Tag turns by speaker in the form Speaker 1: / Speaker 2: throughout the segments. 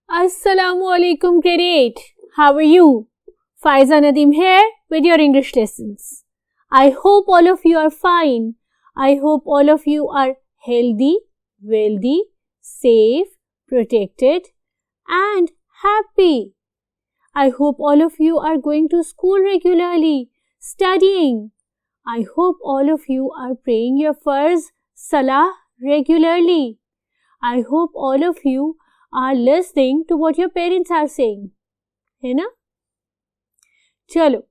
Speaker 1: Assalamualaikum grade. How are you? Faiza Nadeem here with your English lessons. I hope all of you are fine. I hope all of you are healthy, wealthy, safe, protected and happy. I hope all of you are going to school regularly, studying. I hope all of you are praying your Farz Salah regularly. I hope all of you are listening to what your parents are saying. है ना? चलो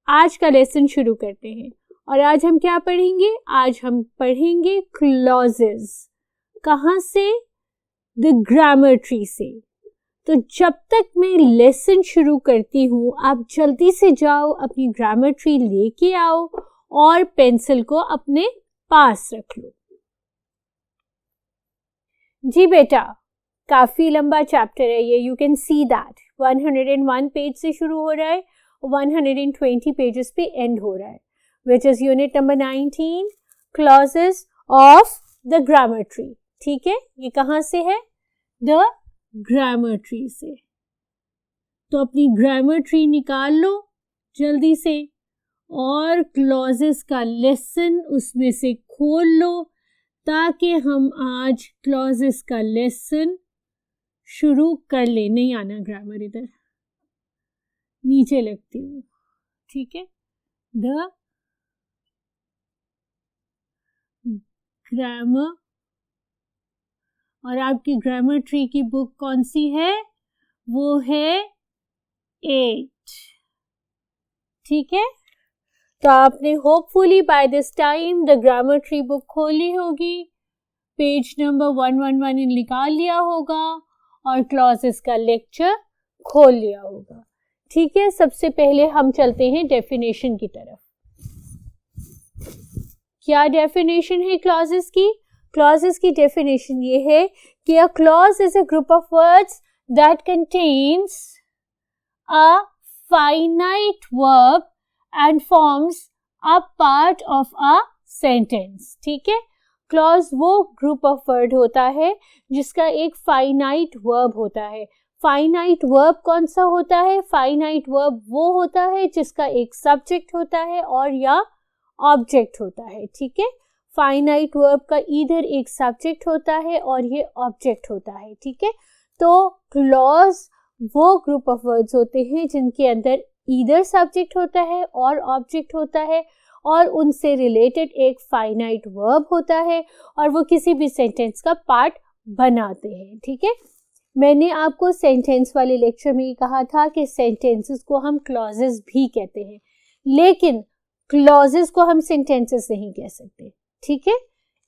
Speaker 1: आज का lesson शुरू करते हैं और आज हम क्या पढ़ेंगे? आज हम पढ़ेंगे क्लॉजेस. कहाँ से? द ग्रामर ट्री से. तो जब तक मैं लेसन शुरू करती हूँ आप जल्दी से जाओ, अपनी ग्रामर ट्री लेके आओ और पेंसिल को अपने पास रख लो. जी बेटा, काफी लंबा चैप्टर है ये. You can see that 101 page से शुरू हो रहा है और 120 पेजेस पे एंड हो रहा है, which is unit number 19 clauses of the grammar tree. ठीक है, ये कहाँ से है? द ग्रामर ट्री से. तो अपनी ग्रामर ट्री निकाल लो जल्दी से और क्लॉजेस का लेसन उसमें से खोल लो ताकि हम आज क्लॉजेस का लेसन शुरू कर ले. नहीं आना ग्रामर इधर, नीचे लगती हूँ. ठीक है, द ग्रामर. और आपकी ग्रामर ट्री की बुक कौन सी है? वो है 8. ठीक है, तो आपने hopefully by this time the grammar tree book खोली होगी, पेज नंबर 111 निकाल लिया होगा और क्लॉजेस का लेक्चर खोल लिया होगा. ठीक है, सबसे पहले हम चलते हैं डेफिनेशन की तरफ. क्या डेफिनेशन है क्लॉजेस की? क्लॉजेस की डेफिनेशन ये है कि a clause is a group of words that contains a finite verb and forms a part of a sentence. ठीक है, क्लॉज वो ग्रुप ऑफ वर्ड होता है जिसका एक फाइनाइट वर्ब होता है. फाइनाइट वर्ब कौन सा होता है? फाइनाइट वर्ब वो होता है जिसका एक सब्जेक्ट होता है और या ऑब्जेक्ट होता है. ठीक है, फाइनाइट वर्ब का इधर एक सब्जेक्ट होता है और ये ऑब्जेक्ट होता है. ठीक है, तो क्लॉज वो ग्रुप ऑफ वर्ड्स होते हैं जिनके अंदर इधर सब्जेक्ट होता है और ऑब्जेक्ट होता है और उनसे रिलेटेड एक फाइनाइट वर्ब होता है और वो किसी भी सेंटेंस का पार्ट बनाते हैं. ठीक है, मैंने आपको सेंटेंस वाले लेक्चर में कहा था कि सेंटेंसेस को हम क्लॉजेस भी कहते हैं, लेकिन क्लॉजेस को हम सेंटेंसेस नहीं कह सकते. ठीक है,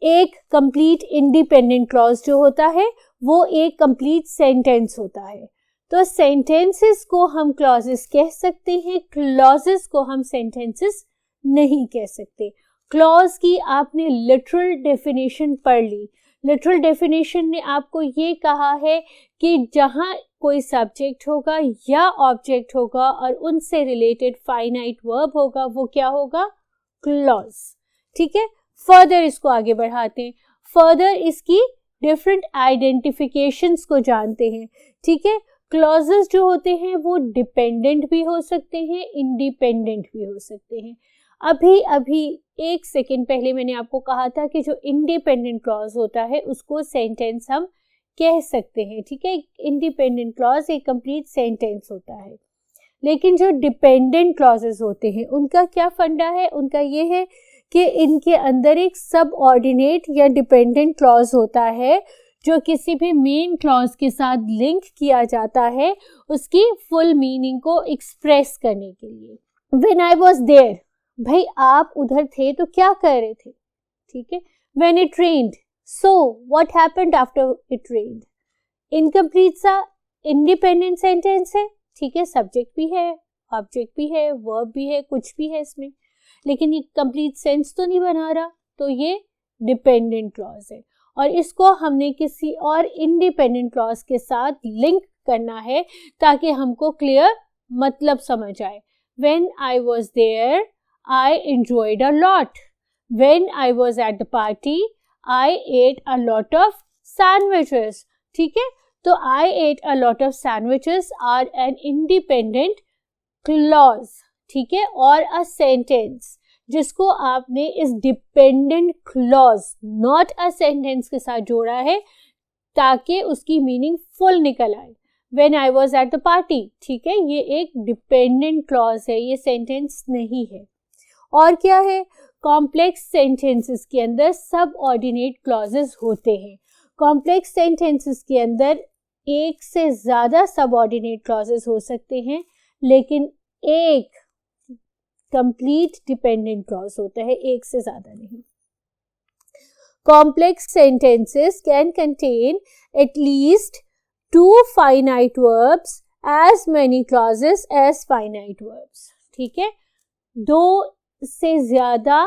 Speaker 1: एक कंप्लीट इंडिपेंडेंट क्लॉज जो होता है वो एक कंप्लीट सेंटेंस होता है. तो सेंटेंसेस को हम क्लॉजेस कह सकते हैं, क्लॉजेस को हम सेंटेंसेस नहीं कह सकते. क्लॉज की आपने लिटरल डेफिनेशन पढ़ ली. लिटरल डेफिनेशन ने आपको ये कहा है कि जहाँ कोई सब्जेक्ट होगा या ऑब्जेक्ट होगा और उनसे रिलेटेड फाइनाइट वर्ब होगा वो क्या होगा? क्लॉज. ठीक है, फर्दर इसको आगे बढ़ाते हैं. फर्दर इसकी डिफरेंट आइडेंटिफिकेशंस को जानते हैं. ठीक है, क्लॉजेस जो होते हैं वो डिपेंडेंट भी हो सकते हैं, इंडिपेंडेंट भी हो सकते हैं. अभी एक सेकेंड पहले मैंने आपको कहा था कि जो इंडिपेंडेंट क्लॉज होता है उसको सेंटेंस हम कह सकते हैं. ठीक है, इंडिपेंडेंट क्लॉज एक कंप्लीट सेंटेंस होता है. लेकिन जो डिपेंडेंट क्लॉजेस होते हैं उनका क्या फंडा है? उनका ये है कि इनके अंदर एक सब ऑर्डिनेट या डिपेंडेंट क्लॉज होता है जो किसी भी मेन क्लॉज के साथ लिंक किया जाता है उसकी फुल मीनिंग को एक्सप्रेस करने के लिए. व्हेन आई वाज देयर, भाई आप उधर थे तो क्या कर रहे थे? ठीक है, when it rained, so what happened after it rained. Incomplete सा इंडिपेंडेंट सेंटेंस है. ठीक है, सब्जेक्ट भी है, ऑब्जेक्ट भी है, वर्ब भी है, कुछ भी है इसमें, लेकिन ये कंप्लीट सेंस तो नहीं बना रहा, तो ये डिपेंडेंट क्लॉज है. और इसको हमने किसी और इंडिपेंडेंट क्लॉज के साथ लिंक करना है ताकि हमको क्लियर मतलब समझ आए. When I was there, I enjoyed a lot. When I was at the party, I ate a lot of sandwiches. ठीक है, तो I ate a lot of sandwiches are an independent clause. ठीक है, और a sentence जिसको आपने इस dependent clause not a sentence के साथ जोड़ा है ताकि उसकी मीनिंग फुल निकल आए. When I was at the party, ठीक है, ये एक dependent clause है, ये sentence नहीं है. और क्या है, कॉम्प्लेक्स सेंटेंसेस के अंदर सबऑर्डिनेट क्लॉजेस होते हैं. कॉम्प्लेक्स सेंटेंसेस के अंदर एक से ज़्यादा सबऑर्डिनेट क्लॉजेस हो सकते हैं, लेकिन एक कंप्लीट डिपेंडेंट क्लॉज होता है, एक से ज़्यादा नहीं. Complex sentences can contain at least 2 finite verbs as many clauses as finite verbs. ठीक है, 2 से ज़्यादा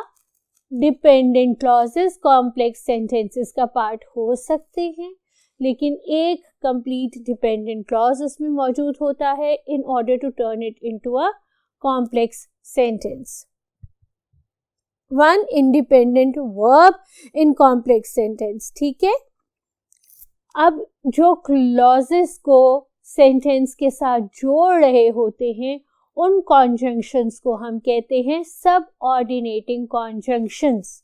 Speaker 1: डिपेंडेंट क्लॉजेस कॉम्प्लेक्स सेंटेंसेस का पार्ट हो सकते हैं, लेकिन एक कंप्लीट डिपेंडेंट क्लॉज उसमें मौजूद होता है in order to turn it into a complex sentence. One independent verb in complex sentence. ठीक है, अब जो क्लॉजेस को सेंटेंस के साथ जोड़ रहे होते हैं उन कॉन्जंक्शंस को हम कहते हैं सब ऑर्डिनेटिंग कॉन्जंक्शंस.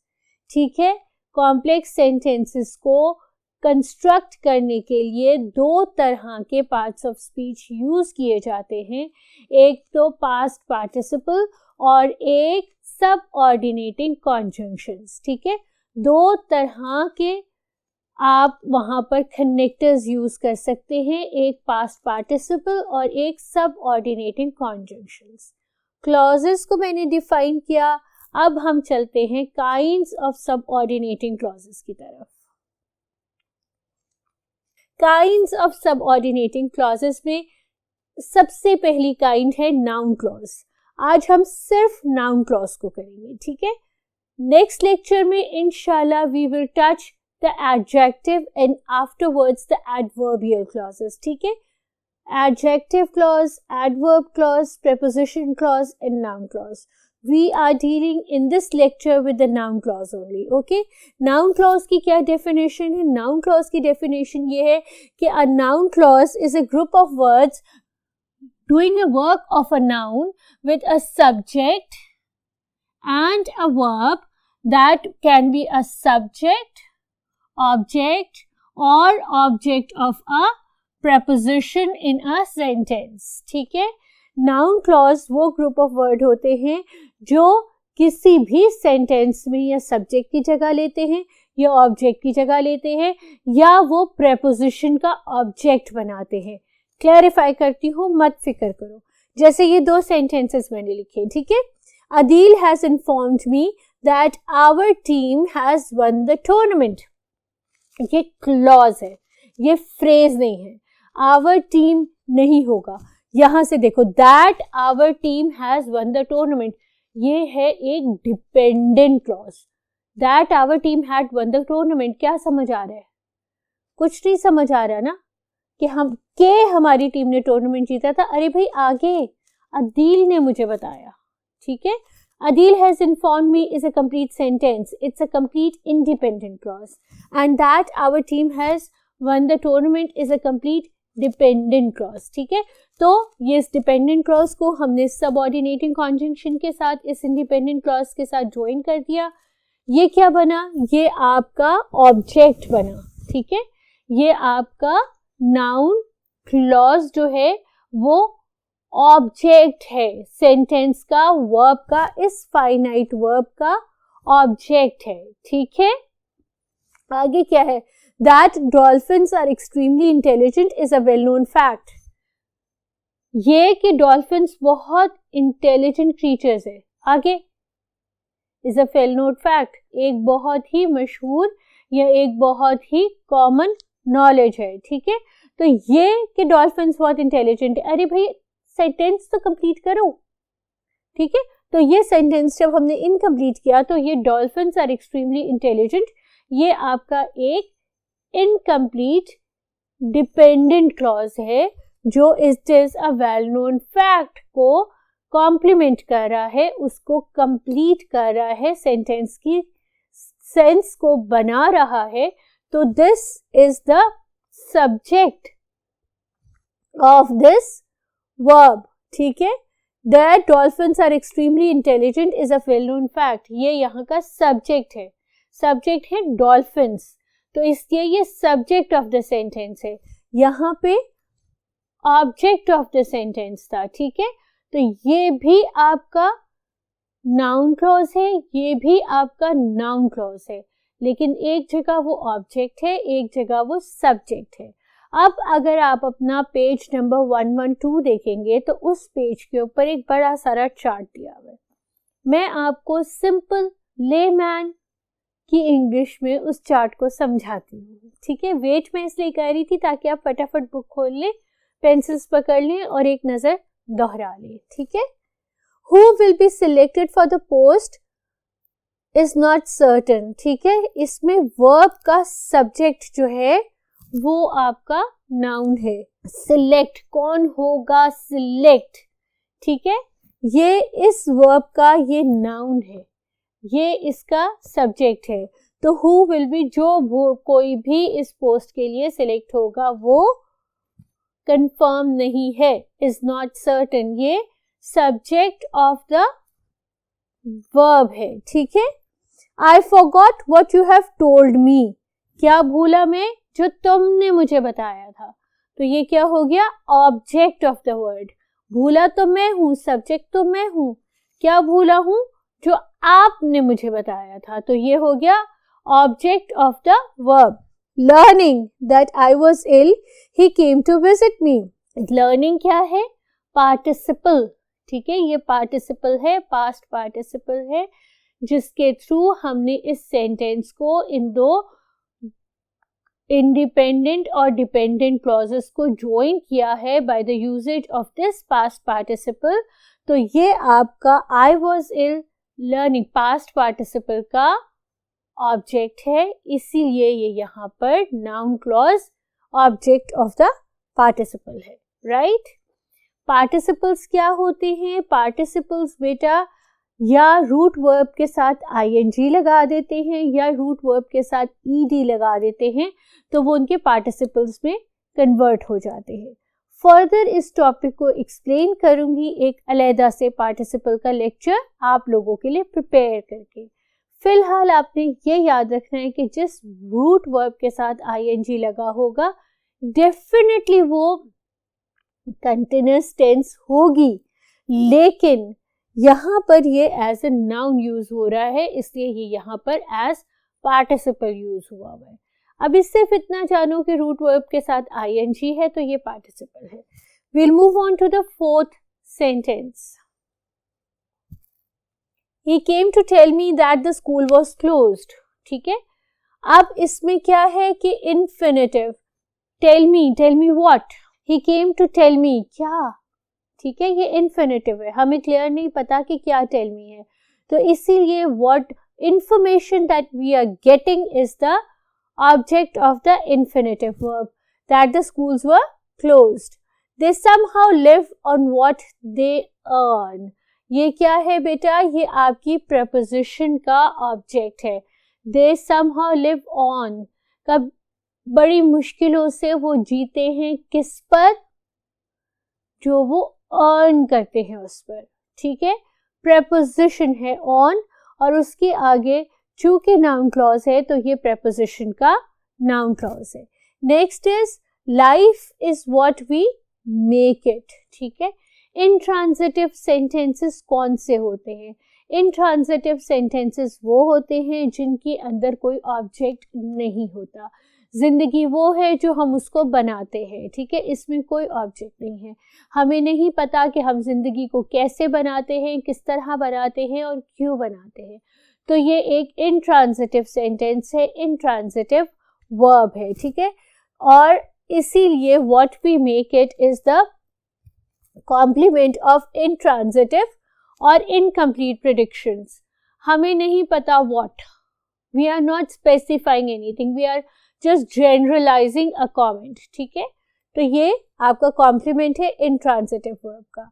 Speaker 1: ठीक है, कॉम्प्लेक्स सेंटेंसेस को कंस्ट्रक्ट करने के लिए 2 तरह के पार्ट्स ऑफ स्पीच यूज किए जाते हैं, एक तो पास्ट पार्टिसिपल और एक सब ऑर्डिनेटिंग कॉन्जंक्शंस. ठीक है, 2 तरह के आप वहाँ पर कनेक्टर्स यूज कर सकते हैं, एक पास्ट पार्टिसिपल और एक सब ऑर्डिनेटिंग कॉन्जंक्शंस. क्लॉजेस को मैंने डिफाइन किया, अब हम चलते हैं काइंड्स ऑफ सब ऑर्डिनेटिंग क्लॉजेस की तरफ. काइंड्स ऑफ सब ऑर्डिनेटिंग क्लॉजेस में सबसे पहली काइंड है नाउन क्लॉज. आज हम सिर्फ नाउन क्लॉज को करेंगे. ठीक है, नेक्स्ट लेक्चर में इंशाल्लाह we will touch the adjective and afterwards the adverbial clauses. ठीक है, adjective clause, adverb clause, preposition clause and noun clause. We are dealing in this lecture with the noun clause only. Okay, noun clause की क्या definition है? Noun clause की definition ये है कि a noun clause is a group of words doing a work of a noun with a subject and a verb that can be a subject, object or object of a preposition in a sentence. ठीक है, noun clause वो group of word होते हैं जो किसी भी sentence में या subject की जगह लेते हैं या object की जगह लेते हैं या वो preposition का object बनाते हैं. Clarify करती हूँ, मत फिक्र करो. जैसे ये 2 sentences मैंने लिखे. ठीक है, Adil has informed me that our team has won the tournament. ये क्लॉज है, ये फ्रेज नहीं है. आवर टीम नहीं होगा. यहां से देखो, that our team has won the tournament, ये है एक dependent clause. That our team had won the tournament. क्या समझ आ रहा है? कुछ नहीं समझ आ रहा ना कि हमारी टीम ने टूर्नामेंट जीता था. अरे भाई आगे अदील ने मुझे बताया. ठीक है, Adil has informed me is a complete sentence. It's a complete independent clause. And that our team has won the tournament is a complete dependent clause. ठीक है, तो ये इस dependent clause को हमने subordinating conjunction के साथ इस independent clause के साथ join कर दिया. ये क्या बना? ये आपका object बना. ठीक है, ये आपका noun clause जो है वो ऑब्जेक्ट है, सेंटेंस का, वर्ब का, इस फाइनाइट वर्ब का ऑब्जेक्ट है. ठीक है, आगे क्या है? That dolphins are extremely intelligent is a well known fact. ये कि डॉल्फिन्स बहुत इंटेलिजेंट क्रीचर्स है. आगे is a well known fact, एक बहुत ही मशहूर या एक बहुत ही कॉमन नॉलेज है. ठीक है, तो ये कि डॉल्फिन्स बहुत इंटेलिजेंट है. अरे भाई सेंटेंस तो कंप्लीट करो. ठीक है, तो ये सेंटेंस जब हमने इनकम्प्लीट किया तो ये डॉल्फिन्स आर एक्सट्रीमली इंटेलिजेंट, ये आपका एक इनकम्प्लीट डिपेंडेंट क्लॉज है जो it is a well known fact को कॉम्प्लीमेंट कर रहा है, उसको कंप्लीट कर रहा है, सेंटेंस की सेंस को बना रहा है, तो this is the subject of this verb. ठीक है, that dolphins are extremely intelligent is a well known fact. ये यहाँ का सब्जेक्ट है, सब्जेक्ट है डॉल्फिन्स, तो इसलिए ये सब्जेक्ट ऑफ द सेंटेंस है. यहाँ पे ऑब्जेक्ट ऑफ द सेंटेंस था. ठीक है, तो ये भी आपका नाउन क्लॉज है, ये भी आपका नाउन क्लॉज है, लेकिन एक जगह वो ऑब्जेक्ट है, एक जगह वो सब्जेक्ट है. अब अगर आप अपना पेज नंबर 112 देखेंगे तो उस पेज के ऊपर एक बड़ा सारा चार्ट दिया हुआ है. मैं आपको सिंपल लेमैन की इंग्लिश में उस चार्ट को समझाती हूँ. ठीक है, वेट मैं इसलिए कर रही थी ताकि आप फटाफट बुक खोल लें, पेंसिल्स पकड़ लें और एक नजर दोहरा लें. ठीक है, Who will be selected for the post is not certain. ठीक है, इसमें verb का subject जो है वो आपका noun है. Select, कौन होगा select. ठीक है, ये इस verb का ये noun है, ये इसका subject है. तो who will be, जो कोई भी इस post के लिए select होगा वो confirm नहीं है, is not certain. ये सब्जेक्ट ऑफ द वर्ब है. ठीक है, I forgot what you have told me. क्या भूला मैं, जो तुमने मुझे बताया था. तो ये क्या हो गया, ऑब्जेक्ट ऑफ द वर्ड. भूला तो मैं हूं, सब्जेक्ट तो मैं हूं, क्या भूला हूं, जो आपने मुझे बताया था. तो ये हो गया object of the verb. Learning that I was ill he came to visit me. Learning क्या है, पार्टिसिपल. ठीक है, ये पार्टिसिपल है, पास्ट पार्टिसिपल है, जिसके थ्रू हमने इस सेंटेंस को इन दो इंडिपेंडेंट और डिपेंडेंट क्लॉजेस को ज्वाइन किया है by the uses of this past participle. तो ये आपका I was ill learning past participle का ऑब्जेक्ट है, इसीलिए ये यहाँ पर noun clause object of the participle है. राइट, पार्टिसिपल्स क्या होते हैं, पार्टिसिपल्स बेटा या रूट वर्ब के साथ आईएनजी लगा देते हैं या रूट वर्ब के साथ ईडी लगा देते हैं, तो वो उनके पार्टिसिपल्स में कन्वर्ट हो जाते हैं. फर्दर इस टॉपिक को एक्सप्लेन करूंगी एक अलहदा से पार्टिसिपल का लेक्चर आप लोगों के लिए प्रिपेयर करके. फिलहाल आपने ये याद रखना है कि जिस रूट वर्ब के साथ आईएनजी लगा होगा डेफिनेटली वो कंटिन्यूअस टेंस होगी, लेकिन यहाँ पर ये एज ए नाउन यूज हो रहा है, इसलिए ये यहाँ पर एज पार्टिसिपल यूज हुआ है. अब इससे इतना जानो कि रूट वर्ब के साथ आईएनजी है तो ये पार्टिसिपल है. Will move on to the fourth sentence. He came to tell me that the school was closed. ठीक है, अब इसमें क्या है कि infinitive. Tell me what? He came to tell me, क्या? ठीक है, ये infinitive है, हमें क्लियर नहीं पता कि क्या tell me है, तो इसीलिए what information that we are getting is the object of the infinitive verb, that the schools were closed. They somehow live on what they earn. ये क्या है बेटा, ये आपकी preposition का ऑब्जेक्ट है. They somehow live on, कब बड़ी मुश्किलों से वो जीते हैं, किस पर, जो वो अर्न करते हैं उस पर. ठीक है, preposition है on और उसके आगे चूंकि नाउन क्लॉज है तो ये preposition का नाउन क्लॉज है. Next is life is what we make it. ठीक है, इंट्रांजिटिव सेंटेंसेस कौन से होते हैं? इंट्रांजिटिव सेंटेंसेस वो होते हैं जिनके अंदर कोई ऑब्जेक्ट नहीं होता. जिंदगी वो है जो हम उसको बनाते हैं. ठीक है, इसमें कोई ऑब्जेक्ट नहीं है, हमें नहीं पता कि हम जिंदगी को कैसे बनाते हैं, किस तरह बनाते हैं और क्यों बनाते हैं. तो ये एक इंट्रांजिटिव सेंटेंस है, इंट्रांजिटिव वर्ब है. ठीक है, और इसीलिए what we make it is the complement of intransitive और इनकम्प्लीट प्रेडिक्शंस. हमें नहीं पता what, we are not specifying anything, we are just generalising a comment. ठीक है, तो ये आपका कॉम्प्लीमेंट है इंट्रांजिटिव वर्ब का.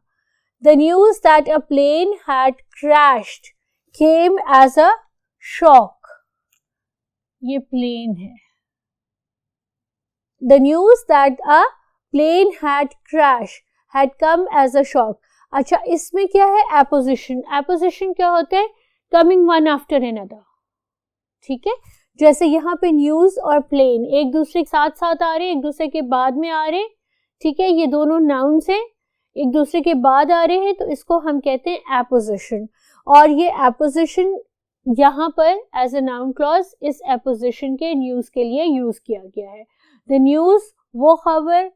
Speaker 1: The news that a plane had crashed came as a shock. ये plane है. The news that a plane had crashed had come as a shock. अच्छा, इसमें क्या है? Apposition. Apposition क्या होता है? Coming one after another. ठीक है, जैसे यहाँ पे न्यूज और प्लेन एक दूसरे के साथ साथ आ रहे हैं, एक दूसरे के बाद में आ रहे हैं. ठीक है, ये दोनों नाउन्स हैं, एक दूसरे के बाद आ रहे हैं, तो इसको हम कहते हैं एपोजिशन. और ये एपोजिशन यहाँ पर एज अ नाउन क्लॉज इस एपोजिशन के न्यूज के लिए यूज किया गया है. द न्यूज, वो खबर,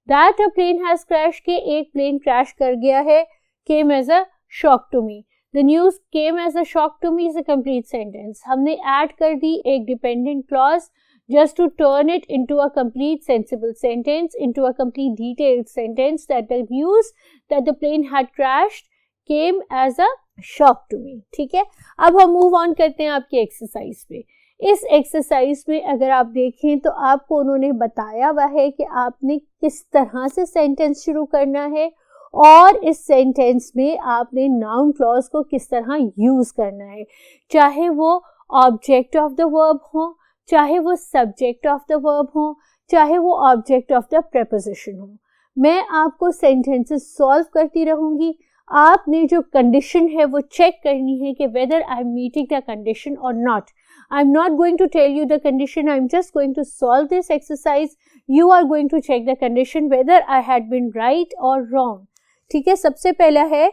Speaker 1: that a plane has crash, के एक प्लेन क्रैश कर गया है, came as a shock to me. The news came as a shock to me is a complete sentence. हमने ऐड कर दी एक dependent clause just to turn it into a complete sensible sentence, into a complete detailed sentence that the news that the plane had crashed came as a shock to me. ठीक है, अब हम move on करते हैं आपकी exercise पे. इस exercise में अगर आप देखें तो आपको उन्होंने बताया हुआ है कि आपने किस तरह से सेंटेंस शुरू करना है और इस सेंटेंस में आपने नाउन क्लॉज को किस तरह यूज करना है, चाहे वो ऑब्जेक्ट ऑफ द वर्ब हो, चाहे वो सब्जेक्ट ऑफ द वर्ब हो, चाहे वो ऑब्जेक्ट ऑफ द प्रेपोजिशन हो. मैं आपको सेंटेंसेस सॉल्व करती रहूंगी. आपने जो कंडीशन है वो चेक करनी है कि whether I am meeting the condition or not. I am not going to tell you the condition, I am just going to solve this exercise. You are going to check the condition whether I had been right or wrong. ठीक है, सबसे पहला है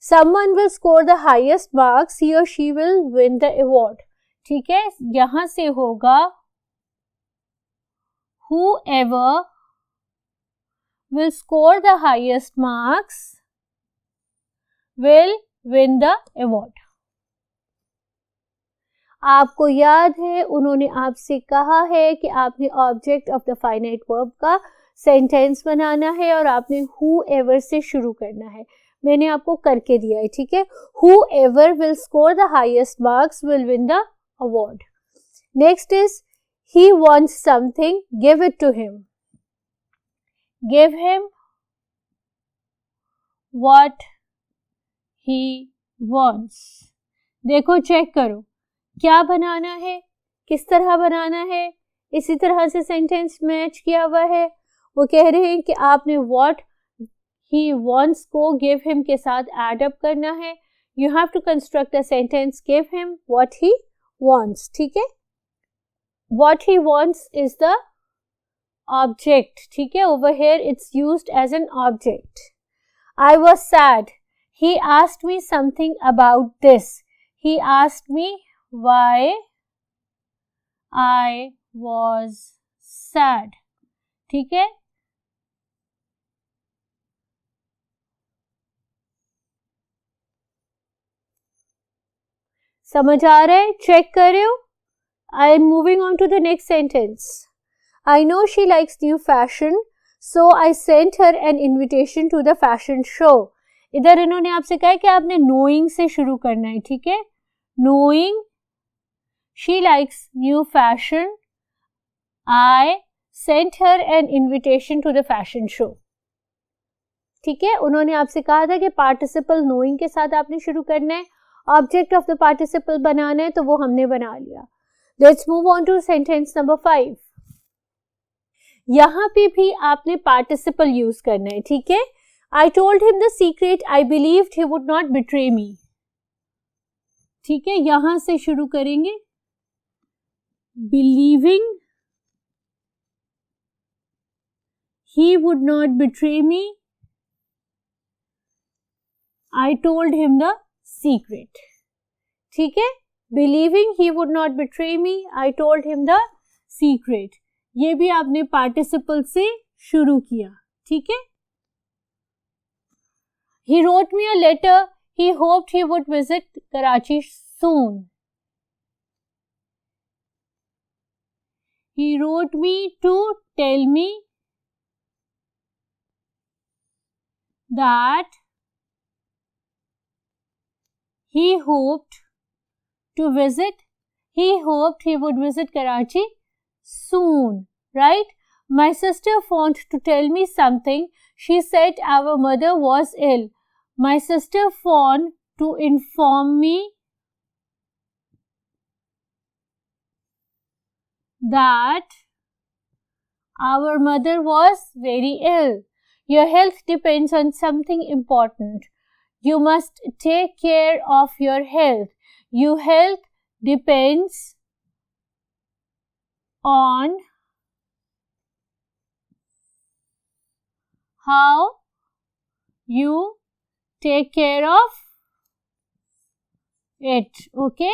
Speaker 1: someone will score the highest marks, he or she will win the award. ठीक है, यहां से होगा whoever will score the highest marks will win the award. आपको याद है उन्होंने आपसे कहा है कि आपने object of the finite verb का सेंटेंस बनाना है और आपने whoever से शुरू करना है. मैंने आपको करके दिया है. ठीक है, whoever will score the highest marks will win the award. Next is he wants something, give it to him. Give him what he wants. देखो, चेक करो क्या बनाना है, किस तरह बनाना है. इसी तरह से सेंटेंस मैच किया हुआ है. वो कह रहे हैं कि आपने what he wants को give him के साथ add up करना है. You have to construct a sentence, give him what he wants. ठीक है, what he wants is the object. ठीक है, over here it's used as an object. I was sad. He asked me something about this. He asked me why I was sad. ठीक है, समझ आ रहा है? Check कर रहे हो? I am moving on to the next sentence. I know she likes new fashion, so I sent her an invitation to the fashion show. इधर इन्होंने आपसे कहा कि आपने नोइंग से शुरू करना है. ठीक है, knowing she likes new fashion, I sent her an invitation to the fashion show. ठीक है, उन्होंने आपसे कहा था कि पार्टिसिपल नोइंग के साथ आपने शुरू करना है, ऑब्जेक्ट ऑफ द पार्टिसिपल बनाना है, तो वो हमने बना लिया. Let's move on to sentence number 5. यहां पे भी आपने पार्टिसिपल यूज करना है. ठीक है, I told him the secret, I believed he would not betray me. ठीक है, यहां से शुरू करेंगे. Believing he would not betray me, I told him the secret. ठीक है, believing he would not betray me, I told him the secret. ये भी आपने participle से शुरू किया. ठीक है, he wrote me a letter, he hoped he would visit Karachi soon. He wrote me to tell me that he hoped he would visit Karachi soon, right? My sister phoned to tell me something. She said our mother was ill. My sister phoned to inform me that our mother was very ill. Your health depends on something important. You must take care of your health. Your health depends on how you take care of it. Okay?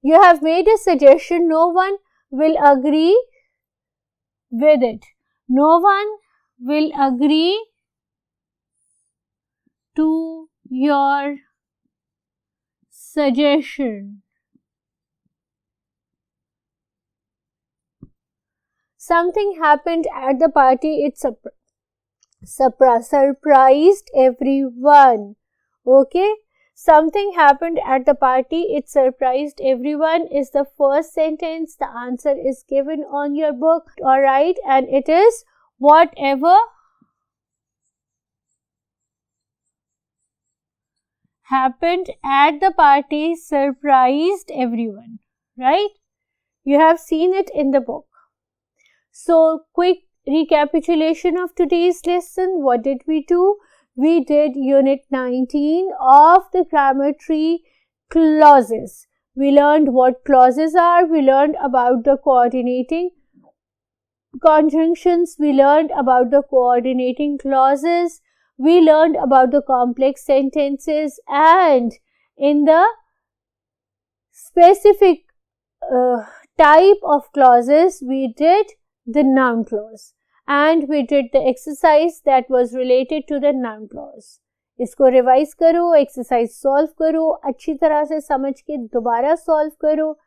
Speaker 1: You have made a suggestion. No one will agree with it. No one will agree to your suggestion. Something happened at the party. It surprised everyone. Okay? Something happened at the party. It surprised everyone is the first sentence. The answer is given on your book. Alright, and it is whatever happened at the party surprised everyone. Right? You have seen it in the book. So, quick recapitulation of today's lesson. What did we do? We did Unit 19 of the grammar tree, clauses. We learned what clauses are. We learned about the coordinating conjunctions. We learned about the coordinating clauses. We learned about the complex sentences, and in the specific type of clauses, we did the noun clause. And we did the exercise that was related to the noun clause. इसको revise करो, exercise solve करो, अच्छी तरह से समझ के दोबारा solve करो,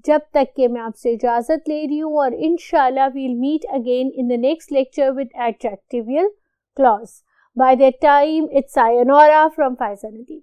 Speaker 1: जब तक कि मैं आपसे इजाज़त ले रही हूँ, और इंशाल्लाह we'll meet again in the next lecture with adjectival clause. By that time, it's sayonara from Faiza Nadeem.